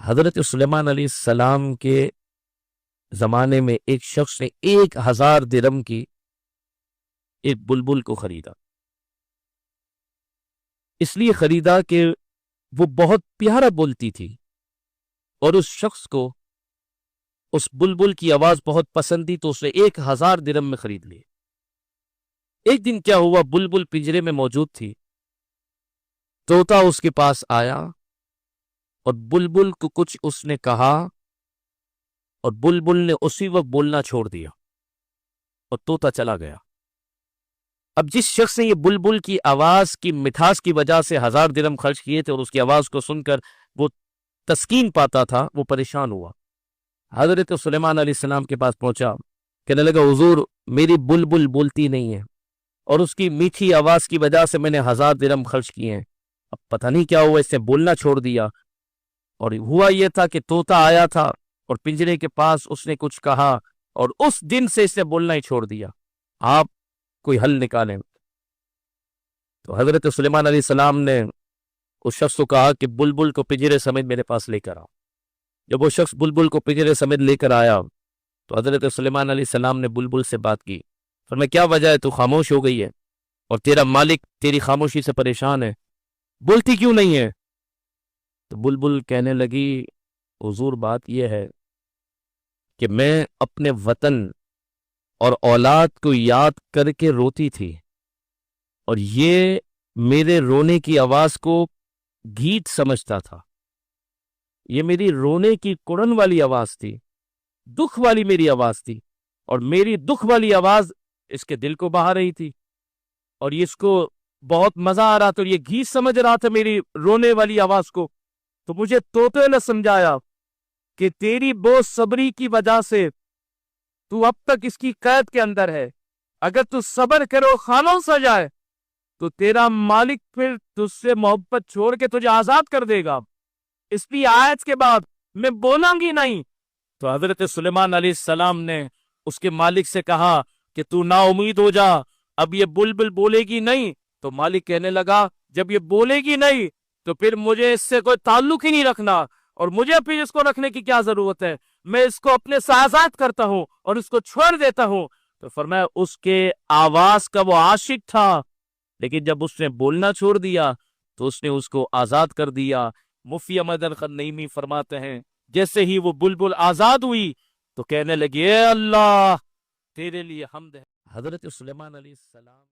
حضرت سلیمان علیہ السلام کے زمانے میں ایک شخص نے 1000 درم کی ایک بلبل کو خریدا. اس لیے خریدا کہ وہ بہت پیارا بولتی تھی اور اس شخص کو اس بلبل کی آواز بہت پسند تھی، تو اس نے 1000 درم میں خرید لی. ایک دن کیا ہوا، بلبل پنجرے میں موجود تھی. طوطا اس کے پاس آیا اور بلبل کو کچھ اس نے کہا اور بلبل نے اسی وقت بولنا چھوڑ دیا اور طوطا چلا گیا. اب جس شخص نے یہ بلبل کی آواز کی مٹھاس کی وجہ سے 1000 درم خرچ کیے تھے اور اس کی آواز کو سن کر وہ تسکین پاتا تھا، وہ پریشان ہوا. حضرت سلیمان علیہ السلام کے پاس پہنچا، کہنے لگا حضور میری بلبل بولتی نہیں ہے اور اس کی میٹھی آواز کی وجہ سے میں نے 1000 درم خرچ کیے ہیں. اب پتہ نہیں کیا ہوا، اس نے بولنا چھوڑ دیا. اور ہوا یہ تھا کہ طوطا آیا تھا اور پنجرے کے پاس اس نے کچھ کہا اور اس دن سے اس نے بولنا ہی چھوڑ دیا. آپ کوئی حل نکالیں. تو حضرت سلیمان علیہ السلام نے اس شخص کو کہا کہ بلبل کو پنجرے سمیت میرے پاس لے کر آؤ. جب وہ شخص بلبل کو پنجرے سمیت لے کر آیا تو حضرت سلیمان علیہ السلام نے بلبل سے بات کی. فرمایا کیا وجہ ہے تو خاموش ہو گئی ہے اور تیرا مالک تیری خاموشی سے پریشان ہے، بولتی کیوں نہیں ہے؟ تو بلبل کہنے لگی حضور بات یہ ہے کہ میں اپنے وطن اور اولاد کو یاد کر کے روتی تھی اور یہ میرے رونے کی آواز کو گیت سمجھتا تھا. یہ میری رونے کی کڑن والی آواز تھی، دکھ والی میری آواز تھی، اور میری دکھ والی آواز اس کے دل کو بہا رہی تھی اور یہ اس کو بہت مزہ آ رہا تھا اور یہ گیت سمجھ رہا تھا میری رونے والی آواز کو. تو مجھے طوطے نے سمجھایا کہ تیری بے صبری کی وجہ سے تو اب تک اس کی قید کے اندر ہے، اگر تو صبر کرو خانوں سے جائے تو تیرا مالک پھر تجھ سے محبت چھوڑ کے تجھے آزاد کر دے گا، اس لیے آج کے بعد میں بولاں گی نہیں. تو حضرت سلیمان علیہ السلام نے اس کے مالک سے کہا کہ تو نا امید ہو جا، اب یہ بلبل بولے گی نہیں. تو مالک کہنے لگا جب یہ بولے گی نہیں تو پھر مجھے اس سے کوئی تعلق ہی نہیں رکھنا اور مجھے پھر اس کو رکھنے کی کیا ضرورت ہے، میں اس کو اپنے سے آزاد کرتا ہوں اور اس کو چھوڑ دیتا ہوں. تو فرمایا اس کے آواز کا وہ عاشق تھا، لیکن جب اس نے بولنا چھوڑ دیا تو اس نے اس کو آزاد کر دیا. مفتی احمد الخنیمی فرماتے ہیں جیسے ہی وہ بلبل آزاد ہوئی تو کہنے لگی اے اللہ تیرے لیے حمد ہے. حضرت سلیمان علیہ السلام